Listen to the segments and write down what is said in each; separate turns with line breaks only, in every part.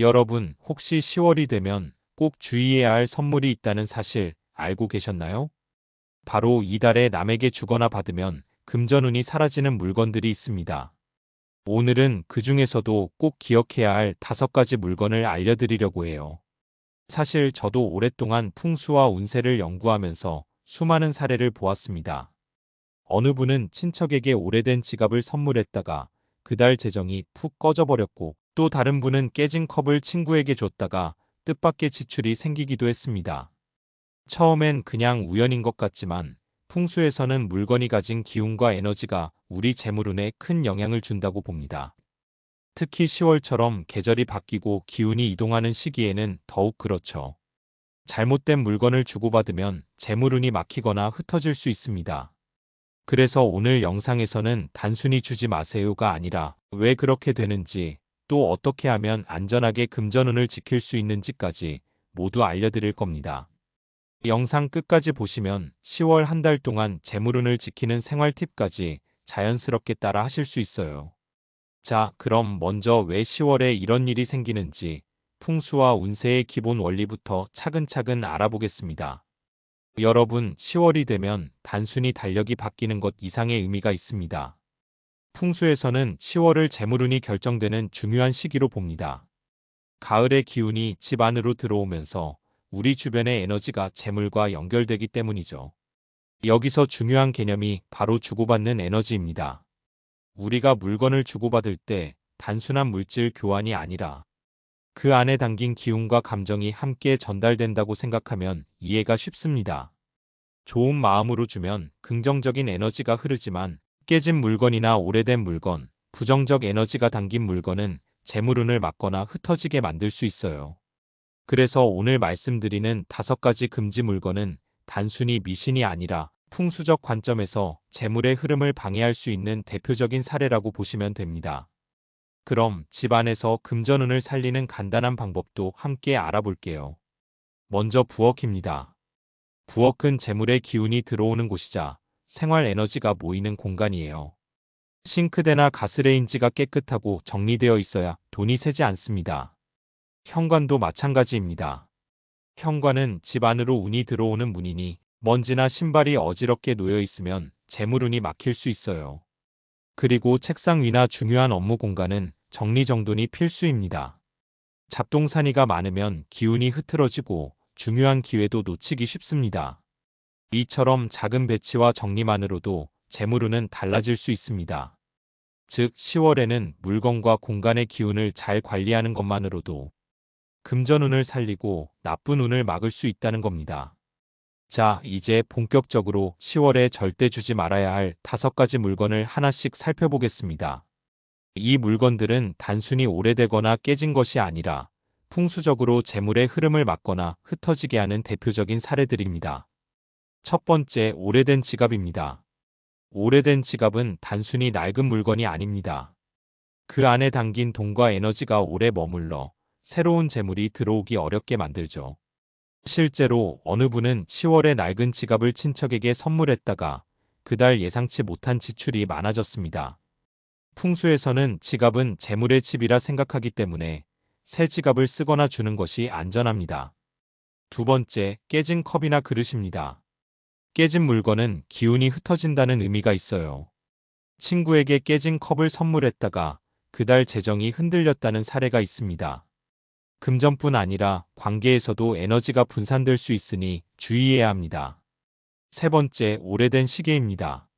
여러분, 혹시 10월이 되면 꼭 주의해야 할 선물이 있다는 사실 알고 계셨나요? 바로 이달에 남에게 주거나 받으면 금전운이 사라지는 물건들이 있습니다. 오늘은 그 중에서도 꼭 기억해야 할 5가지 물건을 알려드리려고 해요. 사실 저도 오랫동안 풍수와 운세를 연구하면서 수많은 사례를 보았습니다. 어느 분은 친척에게 오래된 지갑을 선물했다가 그달 재정이 푹 꺼져버렸고, 또 다른 분은 깨진 컵을 친구에게 줬다가 뜻밖의 지출이 생기기도 했습니다. 처음엔 그냥 우연인 것 같지만 풍수에서는 물건이 가진 기운과 에너지가 우리 재물운에 큰 영향을 준다고 봅니다. 특히 10월처럼 계절이 바뀌고 기운이 이동하는 시기에는 더욱 그렇죠. 잘못된 물건을 주고받으면 재물운이 막히거나 흩어질 수 있습니다. 그래서 오늘 영상에서는 단순히 주지 마세요가 아니라 왜 그렇게 되는지, 또 어떻게 하면 안전하게 금전운을 지킬 수 있는지까지 모두 알려드릴 겁니다. 영상 끝까지 보시면 10월 한 달 동안 재물운을 지키는 생활 팁까지 자연스럽게 따라 하실 수 있어요. 자, 그럼 먼저 왜 10월에 이런 일이 생기는지 풍수와 운세의 기본 원리부터 차근차근 알아보겠습니다. 여러분, 10월이 되면 단순히 달력이 바뀌는 것 이상의 의미가 있습니다. 풍수에서는 10월을 재물운이 결정되는 중요한 시기로 봅니다. 가을의 기운이 집 안으로 들어오면서 우리 주변의 에너지가 재물과 연결되기 때문이죠. 여기서 중요한 개념이 바로 주고받는 에너지입니다. 우리가 물건을 주고받을 때 단순한 물질 교환이 아니라 그 안에 담긴 기운과 감정이 함께 전달된다고 생각하면 이해가 쉽습니다. 좋은 마음으로 주면 긍정적인 에너지가 흐르지만, 깨진 물건이나 오래된 물건, 부정적 에너지가 담긴 물건은 재물운을 막거나 흩어지게 만들 수 있어요. 그래서 오늘 말씀드리는 5가지 금지 물건은 단순히 미신이 아니라 풍수적 관점에서 재물의 흐름을 방해할 수 있는 대표적인 사례라고 보시면 됩니다. 그럼 집안에서 금전운을 살리는 간단한 방법도 함께 알아볼게요. 먼저 부엌입니다. 부엌은 재물의 기운이 들어오는 곳이자 생활 에너지가 모이는 공간이에요. 싱크대나 가스레인지가 깨끗하고 정리되어 있어야 돈이 새지 않습니다. 현관도 마찬가지입니다. 현관은 집 안으로 운이 들어오는 문이니 먼지나 신발이 어지럽게 놓여 있으면 재물운이 막힐 수 있어요. 그리고 책상 위나 중요한 업무 공간은 정리정돈이 필수입니다. 잡동사니가 많으면 기운이 흐트러지고 중요한 기회도 놓치기 쉽습니다. 이처럼 작은 배치와 정리만으로도 재물운은 달라질 수 있습니다. 즉, 10월에는 물건과 공간의 기운을 잘 관리하는 것만으로도 금전운을 살리고 나쁜 운을 막을 수 있다는 겁니다. 자, 이제 본격적으로 10월에 절대 주지 말아야 할 5가지 물건을 하나씩 살펴보겠습니다. 이 물건들은 단순히 오래되거나 깨진 것이 아니라 풍수적으로 재물의 흐름을 막거나 흩어지게 하는 대표적인 사례들입니다. 첫 번째, 오래된 지갑입니다. 오래된 지갑은 단순히 낡은 물건이 아닙니다. 그 안에 담긴 돈과 에너지가 오래 머물러 새로운 재물이 들어오기 어렵게 만들죠. 실제로 어느 분은 10월에 낡은 지갑을 친척에게 선물했다가 그달 예상치 못한 지출이 많아졌습니다. 풍수에서는 지갑은 재물의 칩이라 생각하기 때문에 새 지갑을 쓰거나 주는 것이 안전합니다. 두 번째, 깨진 컵이나 그릇입니다. 깨진 물건은 기운이 흩어진다는 의미가 있어요. 친구에게 깨진 컵을 선물했다가 그달 재정이 흔들렸다는 사례가 있습니다. 금전뿐 아니라 관계에서도 에너지가 분산될 수 있으니 주의해야 합니다. 세 번째, 오래된 시계입니다.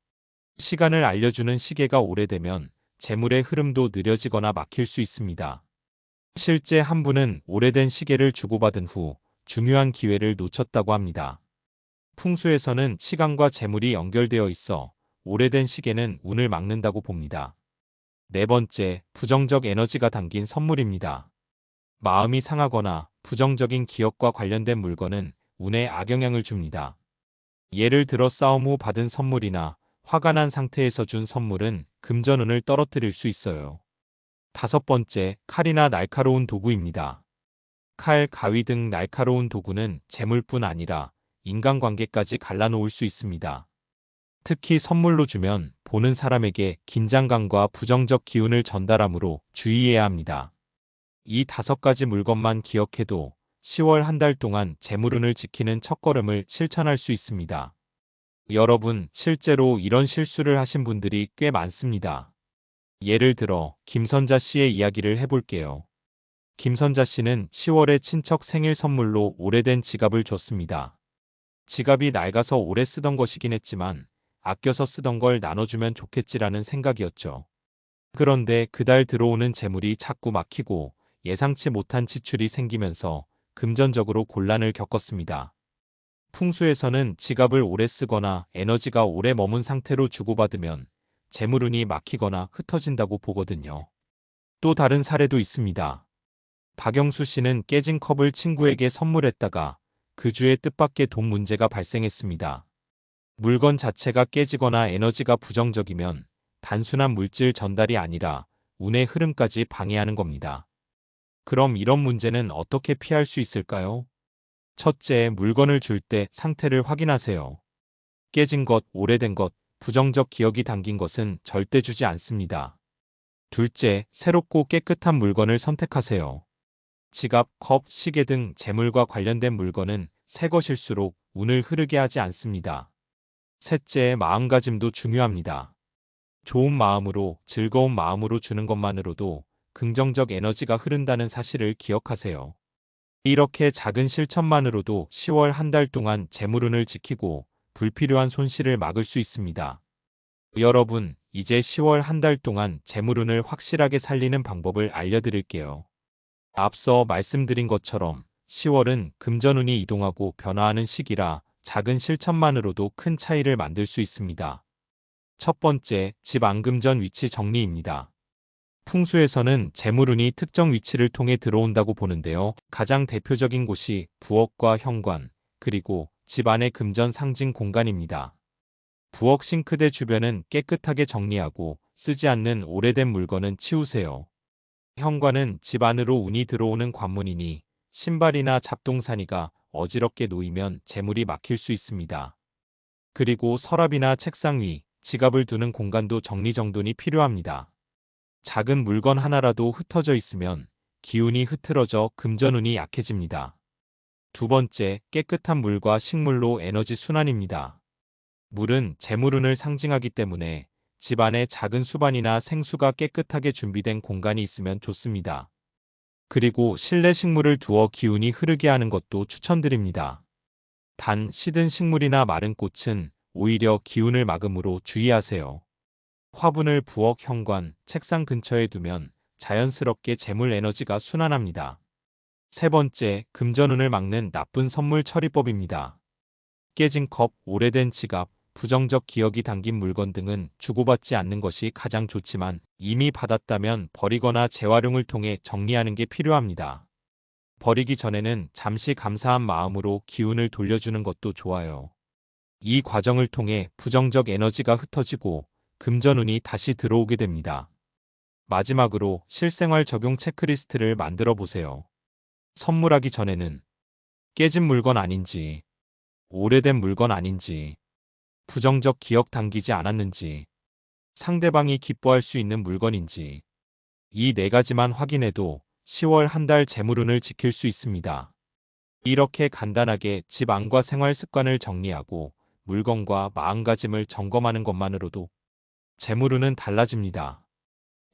시간을 알려주는 시계가 오래되면 재물의 흐름도 느려지거나 막힐 수 있습니다. 실제 한 분은 오래된 시계를 주고받은 후 중요한 기회를 놓쳤다고 합니다. 풍수에서는 시간과 재물이 연결되어 있어 오래된 시계는 운을 막는다고 봅니다. 네 번째, 부정적 에너지가 담긴 선물입니다. 마음이 상하거나 부정적인 기억과 관련된 물건은 운에 악영향을 줍니다. 예를 들어 싸움 후 받은 선물이나 화가 난 상태에서 준 선물은 금전운을 떨어뜨릴 수 있어요. 다섯 번째, 칼이나 날카로운 도구입니다. 칼, 가위 등 날카로운 도구는 재물뿐 아니라 인간관계까지 갈라놓을 수 있습니다. 특히 선물로 주면 보는 사람에게 긴장감과 부정적 기운을 전달하므로 주의해야 합니다. 이 5가지 물건만 기억해도 10월 한 달 동안 재물운을 지키는 첫걸음을 실천할 수 있습니다. 여러분, 실제로 이런 실수를 하신 분들이 꽤 많습니다. 예를 들어 김선자 씨의 이야기를 해볼게요. 김선자 씨는 10월에 친척 생일 선물로 오래된 지갑을 줬습니다. 지갑이 낡아서 오래 쓰던 것이긴 했지만 아껴서 쓰던 걸 나눠주면 좋겠지라는 생각이었죠. 그런데 그달 들어오는 재물이 자꾸 막히고 예상치 못한 지출이 생기면서 금전적으로 곤란을 겪었습니다. 풍수에서는 지갑을 오래 쓰거나 에너지가 오래 머문 상태로 주고받으면 재물운이 막히거나 흩어진다고 보거든요. 또 다른 사례도 있습니다. 박영수 씨는 깨진 컵을 친구에게 선물했다가 그 주에 뜻밖의 돈 문제가 발생했습니다. 물건 자체가 깨지거나 에너지가 부정적이면 단순한 물질 전달이 아니라 운의 흐름까지 방해하는 겁니다. 그럼 이런 문제는 어떻게 피할 수 있을까요? 첫째, 물건을 줄 때 상태를 확인하세요. 깨진 것, 오래된 것, 부정적 기억이 담긴 것은 절대 주지 않습니다. 둘째, 새롭고 깨끗한 물건을 선택하세요. 지갑, 컵, 시계 등 재물과 관련된 물건은 새 것일수록 운을 흐르게 하지 않습니다. 셋째, 마음가짐도 중요합니다. 좋은 마음으로, 즐거운 마음으로 주는 것만으로도 긍정적 에너지가 흐른다는 사실을 기억하세요. 이렇게 작은 실천만으로도 10월 한 달 동안 재물운을 지키고 불필요한 손실을 막을 수 있습니다. 여러분, 이제 10월 한 달 동안 재물운을 확실하게 살리는 방법을 알려드릴게요. 앞서 말씀드린 것처럼 10월은 금전운이 이동하고 변화하는 시기라 작은 실천만으로도 큰 차이를 만들 수 있습니다. 첫 번째, 집 안금전 위치 정리입니다. 풍수에서는 재물운이 특정 위치를 통해 들어온다고 보는데요. 가장 대표적인 곳이 부엌과 현관, 그리고 집 안의 금전 상징 공간입니다. 부엌 싱크대 주변은 깨끗하게 정리하고 쓰지 않는 오래된 물건은 치우세요. 현관은 집 안으로 운이 들어오는 관문이니 신발이나 잡동사니가 어지럽게 놓이면 재물이 막힐 수 있습니다. 그리고 서랍이나 책상 위, 지갑을 두는 공간도 정리정돈이 필요합니다. 작은 물건 하나라도 흩어져 있으면 기운이 흐트러져 금전운이 약해집니다. 두 번째, 깨끗한 물과 식물로 에너지 순환입니다. 물은 재물운을 상징하기 때문에 집 안에 작은 수반이나 생수가 깨끗하게 준비된 공간이 있으면 좋습니다. 그리고 실내 식물을 두어 기운이 흐르게 하는 것도 추천드립니다. 단, 시든 식물이나 마른 꽃은 오히려 기운을 막으므로 주의하세요. 화분을 부엌 현관, 책상 근처에 두면 자연스럽게 재물 에너지가 순환합니다. 세 번째, 금전운을 막는 나쁜 선물 처리법입니다. 깨진 컵, 오래된 지갑, 부정적 기억이 담긴 물건 등은 주고받지 않는 것이 가장 좋지만 이미 받았다면 버리거나 재활용을 통해 정리하는 게 필요합니다. 버리기 전에는 잠시 감사한 마음으로 기운을 돌려주는 것도 좋아요. 이 과정을 통해 부정적 에너지가 흩어지고 금전운이 다시 들어오게 됩니다. 마지막으로 실생활 적용 체크리스트를 만들어 보세요. 선물하기 전에는 깨진 물건 아닌지, 오래된 물건 아닌지, 부정적 기억 담기지 않았는지, 상대방이 기뻐할 수 있는 물건인지, 이 4가지만 확인해도 10월 한 달 재물운을 지킬 수 있습니다. 이렇게 간단하게 집 안과 생활 습관을 정리하고 물건과 마음가짐을 점검하는 것만으로도 재물운은 달라집니다.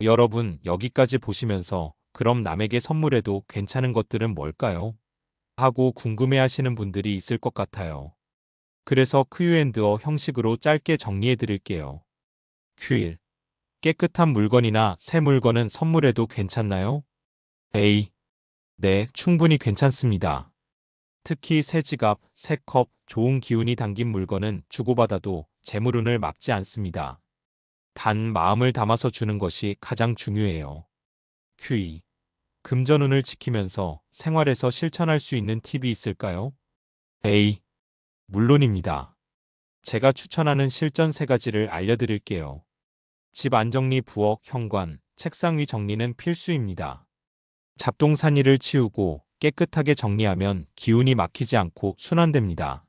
여러분, 여기까지 보시면서 그럼 남에게 선물해도 괜찮은 것들은 뭘까요? 하고 궁금해하시는 분들이 있을 것 같아요. 그래서 Q&A 형식으로 짧게 정리해 드릴게요. Q1. 깨끗한 물건이나 새 물건은 선물해도 괜찮나요? A. 네, 충분히 괜찮습니다. 특히 새 지갑, 새 컵, 좋은 기운이 담긴 물건은 주고받아도 재물운을 막지 않습니다. 단 마음을 담아서 주는 것이 가장 중요해요. Q2. 금전운을 지키면서 생활에서 실천할 수 있는 팁이 있을까요? A. 물론입니다. 제가 추천하는 실전 3가지를 알려드릴게요. 집 안정리 부엌, 현관, 책상 위 정리는 필수입니다. 잡동사니를 치우고 깨끗하게 정리하면 기운이 막히지 않고 순환됩니다.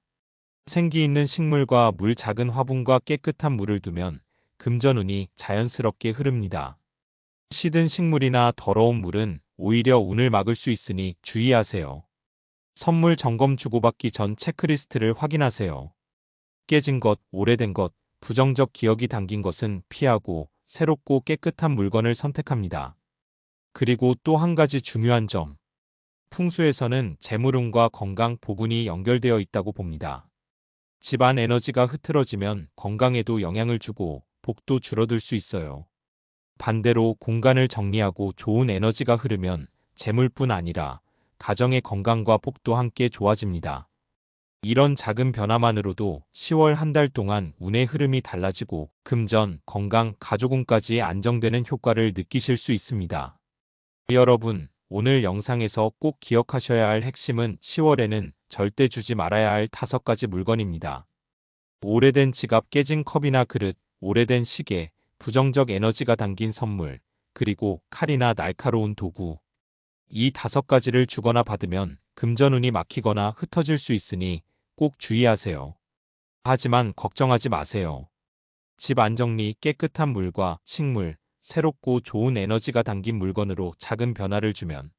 생기 있는 식물과 물 작은 화분과 깨끗한 물을 두면 금전운이 자연스럽게 흐릅니다. 시든 식물이나 더러운 물은 오히려 운을 막을 수 있으니 주의하세요. 선물 점검 주고받기 전 체크리스트를 확인하세요. 깨진 것, 오래된 것, 부정적 기억이 담긴 것은 피하고 새롭고 깨끗한 물건을 선택합니다. 그리고 또 한 가지 중요한 점. 풍수에서는 재물운과 건강, 복운이 연결되어 있다고 봅니다. 집안 에너지가 흐트러지면 건강에도 영향을 주고 복도 줄어들 수 있어요. 반대로 공간을 정리하고 좋은 에너지가 흐르면 재물뿐 아니라 가정의 건강과 복도 함께 좋아집니다. 이런 작은 변화만으로도 10월 한 달 동안 운의 흐름이 달라지고 금전, 건강, 가족운까지 안정되는 효과를 느끼실 수 있습니다. 여러분, 오늘 영상에서 꼭 기억하셔야 할 핵심은 10월에는 절대 주지 말아야 할 5가지 물건입니다. 오래된 지갑, 깨진 컵이나 그릇, 오래된 시계, 부정적 에너지가 담긴 선물, 그리고 칼이나 날카로운 도구. 이 5가지를 주거나 받으면 금전운이 막히거나 흩어질 수 있으니 꼭 주의하세요. 하지만 걱정하지 마세요. 집 안정리, 깨끗한 물과 식물, 새롭고 좋은 에너지가 담긴 물건으로 작은 변화를 주면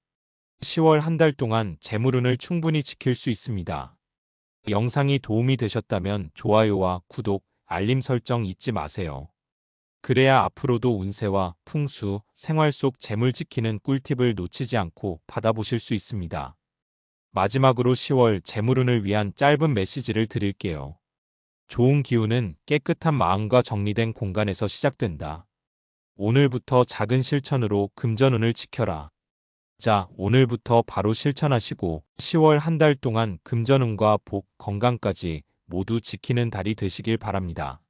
10월 한 달 동안 재물운을 충분히 지킬 수 있습니다. 영상이 도움이 되셨다면 좋아요와 구독, 알림 설정 잊지 마세요. 그래야 앞으로도 운세와 풍수, 생활 속 재물 지키는 꿀팁을 놓치지 않고 받아보실 수 있습니다. 마지막으로 10월 재물운을 위한 짧은 메시지를 드릴게요. 좋은 기운은 깨끗한 마음과 정리된 공간에서 시작된다. 오늘부터 작은 실천으로 금전운을 지켜라. 자, 오늘부터 바로 실천하시고 10월 한 달 동안 금전운과 복, 건강까지 모두 지키는 달이 되시길 바랍니다.